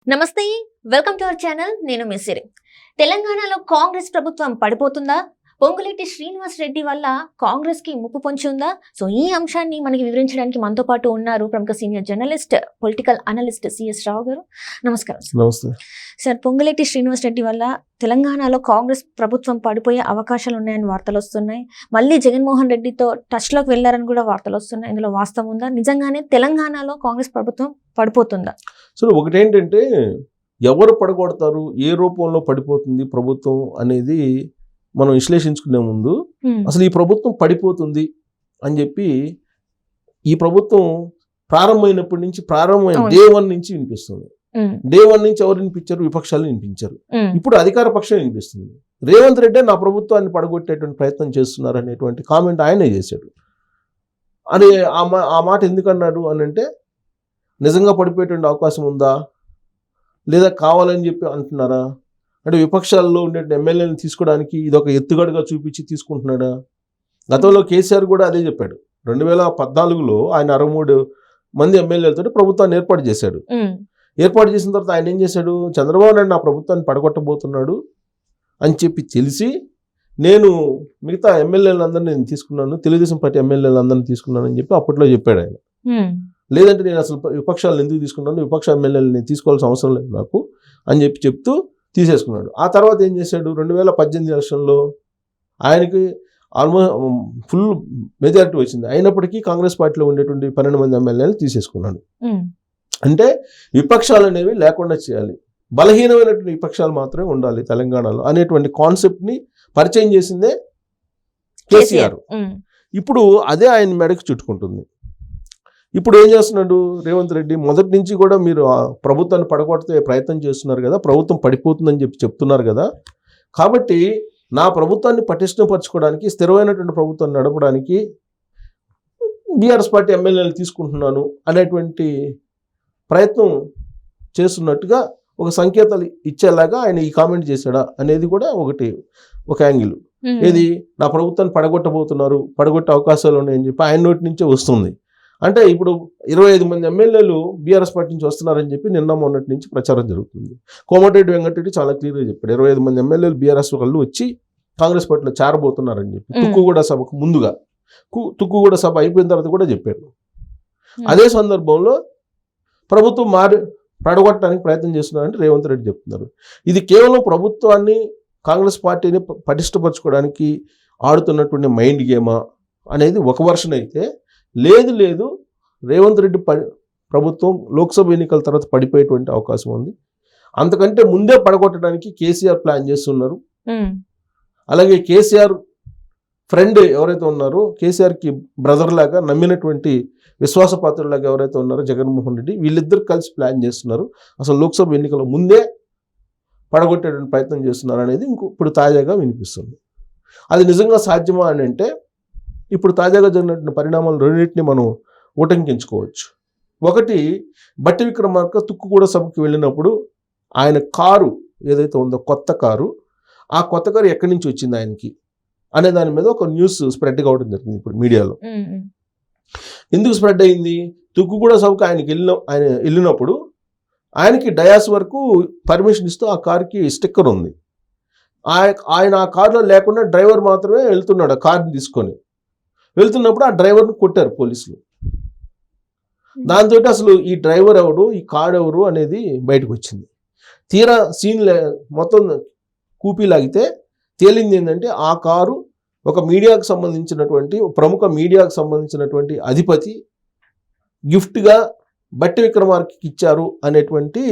నమస్తే, welcome to our channel. నేను మిస్సిరి. తెలంగాణలో కాంగ్రెస్ ప్రభుత్వం పడిపోతుందా? పొంగులేటి శ్రీనివాస్ రెడ్డి వల్ల కాంగ్రెస్ కి ముప్పు పొంచి ఉందా? సో ఈ అంశాన్ని మనకి వివరించడానికి మనతో పాటు ఉన్నారు ప్రముఖ senior journalist, political analyst CS Rao garu. నమస్కారం. నమస్తే సార్, పొంగులేటి శ్రీనివాస్ రెడ్డి వల్ల తెలంగాణలో కాంగ్రెస్ ప్రభుత్వం పడిపోయే అవకాశాలు ఉన్నాయని వార్తలు వస్తున్నాయి. మళ్ళీ జగన్మోహన్ రెడ్డితో టచ్ లోకి వెళ్లారని కూడా వార్తలు వస్తున్నాయి. ఇందులో వాస్తవం ఉందా? నిజంగానే తెలంగాణలో కాంగ్రెస్ ప్రభుత్వం పడిపోతుందా? సో ఒకటేంటంటే, ఎవరు పడగొడతారు, ఏ రూపంలో పడిపోతుంది ప్రభుత్వం అనేది మనం విశ్లేషించుకునే ముందు అసలు ఈ ప్రభుత్వం పడిపోతుంది అని చెప్పి ఈ ప్రభుత్వం ప్రారంభమైనప్పటి నుంచి డే 1 నుంచి వినిపిస్తుంది. డే 1 నుంచి ఎవరు వినిపించారు? విపక్షాలు వినిపించారు. ఇప్పుడు అధికార పక్షం వినిపిస్తుంది. రేవంత్ రెడ్డి నా ప్రభుత్వాన్ని పడగొట్టేటువంటి ప్రయత్నం చేస్తున్నారు అనేటువంటి కామెంట్ ఆయనే చేశాడు. అని ఆ మాట ఎందుకన్నాడు అని అంటే, నిజంగా పడిపోయేటువంటి అవకాశం ఉందా, లేదా కావాలని చెప్పి అంటున్నారా అంటే విపక్షాల్లో ఉండే ఎమ్మెల్యేలను తీసుకోవడానికి ఇది ఒక ఎత్తుగడగా చూపించి తీసుకుంటున్నాడా? గతంలో కేసీఆర్ కూడా అదే చెప్పాడు. 2014లో ఆయన 63 మంది ఎమ్మెల్యేలతో ప్రభుత్వాన్ని ఏర్పాటు చేశాడు. ఏర్పాటు చేసిన తర్వాత ఆయన ఏం చేశాడు? చంద్రబాబు నాయుడు నా ప్రభుత్వాన్ని పడగొట్టబోతున్నాడు అని చెప్పి తెలిసి నేను మిగతా ఎమ్మెల్యేలందరినీ నేను తీసుకున్నాను, తెలుగుదేశం పార్టీ ఎమ్మెల్యేలందరినీ తీసుకున్నాను అని చెప్పి అప్పట్లో చెప్పాడు ఆయన. లేదంటే నేను అసలు విపక్షాలను ఎందుకు తీసుకున్నాను, విపక్ష ఎమ్మెల్యేలు నేను తీసుకోవాల్సిన అవసరం లేదు నాకు అని చెప్తూ తీసేసుకున్నాడు. ఆ తర్వాత ఏం చేశాడు? 2018 ఎలక్షన్లో ఆయనకి ఆల్మోస్ట్ ఫుల్ మెజారిటీ వచ్చింది. అయినప్పటికీ కాంగ్రెస్ పార్టీలో ఉండేటువంటి 12 మంది ఎమ్మెల్యేలు తీసేసుకున్నాడు. అంటే విపక్షాలు అనేవి లేకుండా చేయాలి, బలహీనమైనటువంటి విపక్షాలు మాత్రమే ఉండాలి తెలంగాణలో అనేటువంటి కాన్సెప్ట్ని పరిచయం చేసిందే కేసీఆర్. ఇప్పుడు అదే ఆయన మెడకు చుట్టుకుంటుంది. ఇప్పుడు ఏం చేస్తున్నాడు రేవంత్ రెడ్డి? మొదటి నుంచి కూడా మీరు ప్రభుత్వాన్ని పడగొడితే ప్రయత్నం చేస్తున్నారు కదా, ప్రభుత్వం పడిపోతుందని చెప్తున్నారు కదా, కాబట్టి నా ప్రభుత్వాన్ని పటిష్టపరచుకోవడానికి, స్థిరమైనటువంటి ప్రభుత్వాన్ని నడపడానికి బీఆర్ఎస్ పార్టీ ఎమ్మెల్యేలు తీసుకుంటున్నాను అనేటువంటి ప్రయత్నం చేస్తున్నట్టుగా ఒక సంకేతాలు ఇచ్చేలాగా ఆయన ఈ కామెంట్ చేశాడా అనేది కూడా ఒక యాంగిల్. ఏది, నా ప్రభుత్వాన్ని పడగొట్టబోతున్నారు, పడగొట్టే అవకాశాలు ఉన్నాయని చెప్పి ఆయన నోటి నుంచే వస్తుంది. అంటే ఇప్పుడు 25 మంది ఎమ్మెల్యేలు బీఆర్ఎస్ పార్టీ నుంచి వస్తున్నారని చెప్పి నిన్న మొన్నటి నుంచి ప్రచారం జరుగుతుంది. కోమటిరెడ్డి వెంకటరెడ్డి చాలా క్లియర్గా చెప్పాడు, 25 మంది ఎమ్మెల్యేలు బీఆర్ఎస్ వాళ్ళు వచ్చి కాంగ్రెస్ పార్టీలో చేరబోతున్నారని చెప్పి తుక్కుగూడ సభకు ముందుగా, తుక్కుగూడ సభ అయిపోయిన తర్వాత కూడా చెప్పాడు. అదే సందర్భంలో ప్రభుత్వం పడగొట్టడానికి ప్రయత్నం చేస్తున్నారంటే రేవంత్ రెడ్డి చెప్తున్నారు. ఇది కేవలం ప్రభుత్వాన్ని, కాంగ్రెస్ పార్టీని పటిష్టపరచుకోవడానికి ఆడుతున్నటువంటి మైండ్ గేమా అనేది ఒక వర్షన్ అయితే, లేదు రేవంత్ రెడ్డి ప్రభుత్వం లోక్సభ ఎన్నికల తర్వాత పడిపోయేటువంటి అవకాశం ఉంది. అంతకంటే ముందే పడగొట్టడానికి కేసీఆర్ ప్లాన్ చేస్తున్నారు. అలాగే కేసీఆర్ ఫ్రెండ్ ఎవరైతే ఉన్నారో, కేసీఆర్కి బ్రదర్ లాగా నమ్మినటువంటి విశ్వాసపాత్రులాగా ఎవరైతే ఉన్నారో జగన్మోహన్ రెడ్డి, వీళ్ళిద్దరు కలిసి ప్లాన్ చేస్తున్నారు. అసలు లోక్సభ ఎన్నికల ముందే పడగొట్టేటువంటి ప్రయత్నం చేస్తున్నారు అనేది ఇప్పుడు తాజాగా వినిపిస్తుంది. అది నిజంగా సాధ్యమా అని అంటే, ఇప్పుడు తాజాగా జరిగినటువంటి పరిణామాలు రెండింటిని మనం ఉటంకించుకోవచ్చు. ఒకటి, బట్టి విక్రమార్క తుక్కుగూడ సభకి వెళ్ళినప్పుడు ఆయన కారు ఏదైతే ఉందో, కొత్త కారు, ఆ కొత్త కారు ఎక్కడి నుంచి వచ్చింది ఆయనకి అనే దాని మీద ఒక న్యూస్ స్ప్రెడ్ కావడం జరిగింది ఇప్పుడు మీడియాలో. ఎందుకు స్ప్రెడ్ అయింది? తుక్కుగూడ సభకు ఆయన వెళ్ళినప్పుడు ఆయనకి డయాస్ వరకు పర్మిషన్ ఇస్తూ ఆ కార్కి స్టిక్కర్ ఉంది. ఆయన ఆ కారులో లేకుండా డ్రైవర్ మాత్రమే వెళ్తున్నాడు. ఆ కార్ని తీసుకొని వెళ్తున్నప్పుడు ఆ డ్రైవర్ని కొట్టారు పోలీసులు. దాంతో అసలు ఈ డ్రైవర్ ఎవరు, ఈ కారు ఎవరు అనేది బయటకు వచ్చింది. తీరా సీన్ మొత్తం కూపీలాగితే తేలింది ఏంటంటే, ఆ కారు ఒక మీడియాకు సంబంధించినటువంటి, ప్రముఖ మీడియాకు సంబంధించినటువంటి అధిపతి గిఫ్ట్గా బట్టి విక్రమార్కకి ఇచ్చారు అనేటువంటి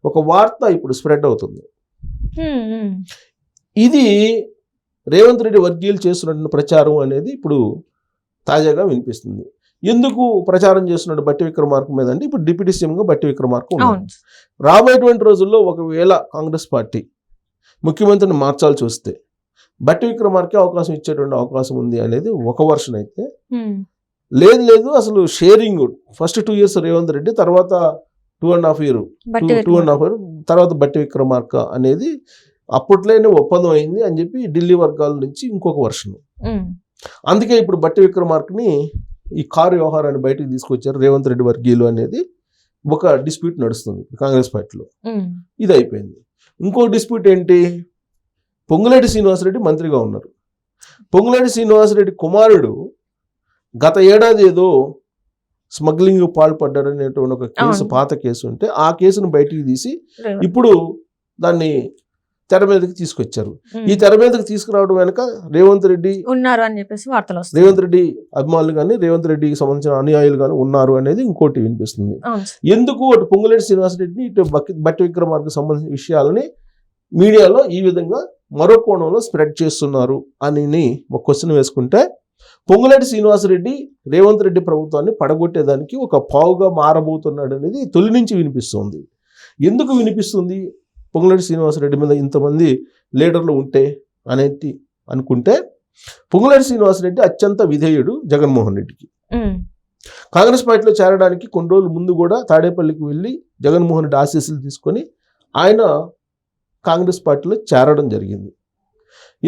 ఒక వార్త ఇప్పుడు స్ప్రెడ్ అవుతుంది. ఇది రేవంత్ రెడ్డి వర్గీయులు చేస్తున్నటువంటి ప్రచారం అనేది ఇప్పుడు తాజాగా వినిపిస్తుంది. ఎందుకు ప్రచారం చేస్తున్నాడు బట్టి విక్రమార్క మీద అంటే, ఇప్పుడు డిప్యూటీ సీఎంగా బట్టి విక్రమార్క ఉన్నాడు. రాబోయేటువంటి రోజుల్లో ఒకవేళ కాంగ్రెస్ పార్టీ ముఖ్యమంత్రిని మార్చాల్సి వస్తే బట్టి విక్రమార్కే అవకాశం ఇచ్చేటువంటి అవకాశం ఉంది అనేది ఒక వర్షన్ అయితే, లేదు అసలు sharing first 2 years Revanth Reddy, తర్వాత 2.5 years తర్వాత బట్టి విక్రమార్క అనేది అప్పట్లోనే ఒప్పందం అయింది అని చెప్పి ఢిల్లీ వర్గాల నుంచి ఇంకొక వర్షన్. అందుకే ఇప్పుడు బట్టి విక్రమార్కని ఈ కారు వ్యవహారాన్ని బయటకు తీసుకొచ్చారు రేవంత్ రెడ్డి వర్గీయులు అనేది ఒక డిస్ప్యూట్ నడుస్తుంది కాంగ్రెస్ పార్టీలో. ఇది అయిపోయింది. ఇంకో డిస్ప్యూట్ ఏంటి? పొంగులేటి శ్రీనివాసరెడ్డి మంత్రిగా ఉన్నారు. పొంగులేటి శ్రీనివాసరెడ్డి కుమారుడు గత ఏడాది ఏదో స్మగ్లింగ్ పాల్పడ్డాడనేటువంటి ఒక కేసు, పాత కేసు ఉంటే ఆ కేసును బయటికి తీసి ఇప్పుడు దాన్ని తెర మీదకి తీసుకొచ్చారు. ఈ తెర మీదకి తీసుకురావడం వెనక రేవంత్ రెడ్డి ఉన్నారు అని చెప్పేసి వార్తలు వస్తాయి. రేవంత్ రెడ్డి అభిమానులు కానీ రేవంత్ రెడ్డికి సంబంధించిన అనుయాయులు కానీ ఉన్నారు అనేది ఇంకోటి వినిపిస్తుంది. ఎందుకు అటు పొంగులేటి శ్రీనివాసరెడ్డిని ఇటు బట్టి విక్రమార్కు సంబంధించిన విషయాలని మీడియాలో ఈ విధంగా మరో కోణంలో స్ప్రెడ్ చేస్తున్నారు అని ఒక క్వశ్చన్ వేసుకుంటే, పొంగులేటి శ్రీనివాసరెడ్డి రేవంత్ రెడ్డి ప్రభుత్వాన్ని పడగొట్టేదానికి ఒక పావుగా మారబోతున్నాడు అనేది తొలి నుంచి వినిపిస్తుంది. ఎందుకు వినిపిస్తుంది? పొంగులేటి శ్రీనివాసరెడ్డి మీద ఇంతమంది లీడర్లు ఉంటే అనేది అనుకుంటే, పొంగులేటి శ్రీనివాసరెడ్డి అత్యంత విధేయుడు జగన్మోహన్ రెడ్డికి. కాంగ్రెస్ పార్టీలో చేరడానికి కొన్ని రోజుల ముందు కూడా తాడేపల్లికి వెళ్ళి జగన్మోహన్ రెడ్డి ఆశీస్సులు తీసుకొని ఆయన కాంగ్రెస్ పార్టీలో చేరడం జరిగింది.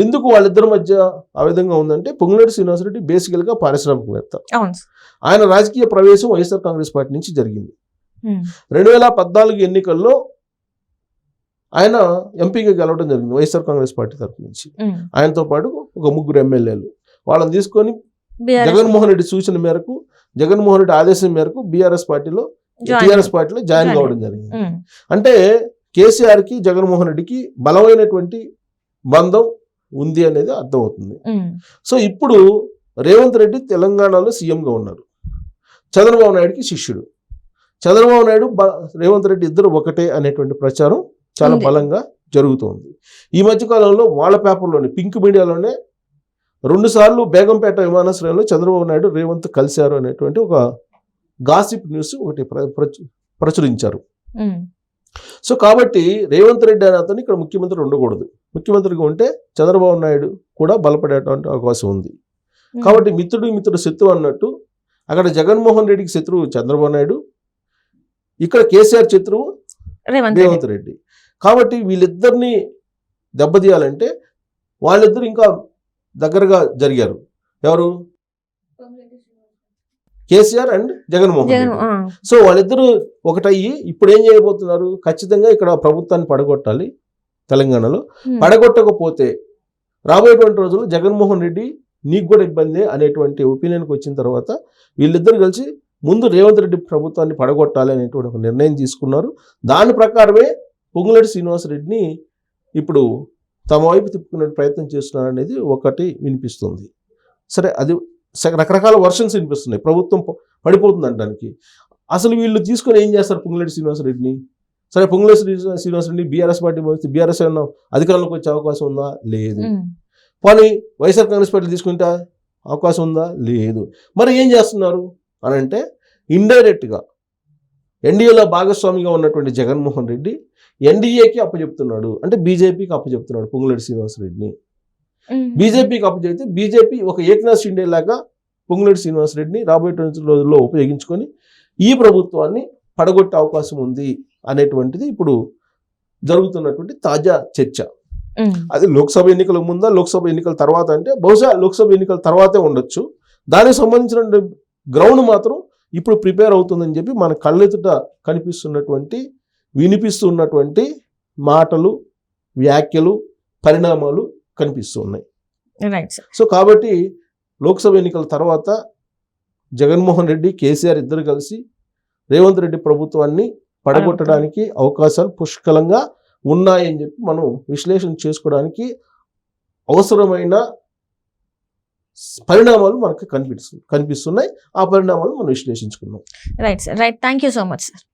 ఎందుకు వాళ్ళిద్దరి మధ్య ఆ విధంగా ఉందంటే, పొంగులేటి శ్రీనివాసరెడ్డి బేసికల్గా పారిశ్రామికవేత్త. ఆయన రాజకీయ ప్రవేశం వైఎస్ఆర్ కాంగ్రెస్ పార్టీ నుంచి జరిగింది. 2014 ఎన్నికల్లో ఆయన ఎంపీగా గెలవడం జరిగింది వైఎస్ఆర్ కాంగ్రెస్ పార్టీ తరఫు నుంచి. ఆయనతో పాటు ఒక 3 ఎమ్మెల్యేలు వాళ్ళని తీసుకొని జగన్మోహన్ రెడ్డి సూచన మేరకు, జగన్మోహన్ రెడ్డి ఆదేశం మేరకు టీఆర్ఎస్ పార్టీలో జాయిన్ కావడం జరిగింది. అంటే కేసీఆర్కి జగన్మోహన్ రెడ్డికి బలమైనటువంటి బంధం ఉంది అనేది అర్థమవుతుంది. సో ఇప్పుడు రేవంత్ రెడ్డి తెలంగాణలో సీఎంగా ఉన్నారు. చంద్రబాబు నాయుడుకి శిష్యుడు. చంద్రబాబు నాయుడు రేవంత్ రెడ్డి ఇద్దరు ఒకటే అనేటువంటి ప్రచారం చాలా బలంగా జరుగుతోంది. ఈ మధ్యకాలంలో వాళ్ళ పేపర్లోనే, పింక్ మీడియాలోనే 2 సార్లు బేగంపేట విమానాశ్రయంలో చంద్రబాబు నాయుడు రేవంత్ కలిశారు అనేటువంటి ఒక గాసిప్ న్యూస్ ఒకటి ప్రచురించారు. సో కాబట్టి రేవంత్ రెడ్డి అనే అతను ఇక్కడ ముఖ్యమంత్రి ఉండకూడదు. ముఖ్యమంత్రిగా ఉంటే చంద్రబాబు నాయుడు కూడా బలపడేటువంటి అవకాశం ఉంది. కాబట్టి మిత్రుడు శత్రువు అన్నట్టు అక్కడ జగన్మోహన్ రెడ్డికి శత్రువు చంద్రబాబు నాయుడు, ఇక్కడ కేసీఆర్ శత్రువు రేవంత్ రెడ్డి. కాబట్టి వీళ్ళిద్దరిని దెబ్బతీయాలంటే వాళ్ళిద్దరు ఇంకా దగ్గరగా జరిగారు. ఎవరు? కేసీఆర్ అండ్ జగన్మోహన్ రెడ్డి. సో వాళ్ళిద్దరూ ఒకటయ్యి ఇప్పుడు ఏం చేయబోతున్నారు? ఖచ్చితంగా ఇక్కడ ప్రభుత్వాన్ని పడగొట్టాలి తెలంగాణలో. పడగొట్టకపోతే రాబోయేటువంటి రోజుల్లో జగన్మోహన్ రెడ్డి నీకు కూడా ఇబ్బంది అనేటువంటి ఒపీనియన్కి వచ్చిన తర్వాత వీళ్ళిద్దరు కలిసి ముందు రేవంత్ రెడ్డి ప్రభుత్వాన్ని పడగొట్టాలి అనేటువంటి ఒక నిర్ణయం తీసుకున్నారు. దాని ప్రకారమే పొంగులేటి శ్రీనివాసరెడ్డిని ఇప్పుడు తమ వైపు తిప్పుకునే ప్రయత్నం చేస్తున్నారు అనేది ఒకటి వినిపిస్తుంది. సరే, అది రకరకాల వర్షన్స్ వినిపిస్తున్నాయి. ప్రభుత్వం పడిపోతుంది అనడానికి. అసలు వీళ్ళు తీసుకొని ఏం చేస్తారు పొంగులేటి శ్రీనివాసరెడ్డిని? సరే, పొంగులేటి శ్రీనివాసరెడ్డి బీఆర్ఎస్ పార్టీ పంపిస్తే బీఆర్ఎస్ ఏమన్నా అధికారంలోకి వచ్చే అవకాశం ఉందా? లేదు. పోనీ వైఎస్ఆర్ కాంగ్రెస్ పార్టీ తీసుకుంటే అవకాశం ఉందా? లేదు. మరి ఏం చేస్తున్నారు అని అంటే, ఇండైరెక్ట్గా ఎన్డీఏలో భాగస్వామిగా ఉన్నటువంటి జగన్మోహన్ రెడ్డి ఎన్డీఏకి అప్పచెప్తున్నాడు, అంటే బీజేపీకి అప్పచెప్తున్నాడు పొంగులేటి శ్రీనివాసరెడ్డిని. బీజేపీకి అప్పచెప్తే బీజేపీ ఒక ఏక్నాథ్ షిండే లాగా పొంగులేటి శ్రీనివాసరెడ్డిని రాబోయే రోజుల్లో ఉపయోగించుకొని ఈ ప్రభుత్వాన్ని పడగొట్టే అవకాశం ఉంది అనేటువంటిది ఇప్పుడు జరుగుతున్నటువంటి తాజా చర్చ. అది లోక్సభ ఎన్నికల ముందా లోక్సభ ఎన్నికల తర్వాత అంటే బహుశా లోక్సభ ఎన్నికల తర్వాతే ఉండొచ్చు. దానికి సంబంధించిన గ్రౌండ్ మాత్రం ఇప్పుడు ప్రిపేర్ అవుతుందని చెప్పి మన కళ్ళెదుట కనిపిస్తున్నటువంటి, వినిపిస్తున్నటువంటి మాటలు, వ్యాఖ్యలు, పరిణామాలు కనిపిస్తూ ఉన్నాయి. సో కాబట్టి లోక్సభ ఎన్నికల తర్వాత జగన్మోహన్ రెడ్డి, కేసీఆర్ ఇద్దరు కలిసి రేవంత్ రెడ్డి ప్రభుత్వాన్ని పడగొట్టడానికి అవకాశాలు పుష్కలంగా ఉన్నాయని చెప్పి మనం విశ్లేషణ చేసుకోవడానికి అవసరమైన పరిణామాలు మనకు కనిపిస్తున్నాయి. ఆ పరిణామాలు మనం విశ్లేషించుకున్నాం. Right sir, right. Thank you so much sir.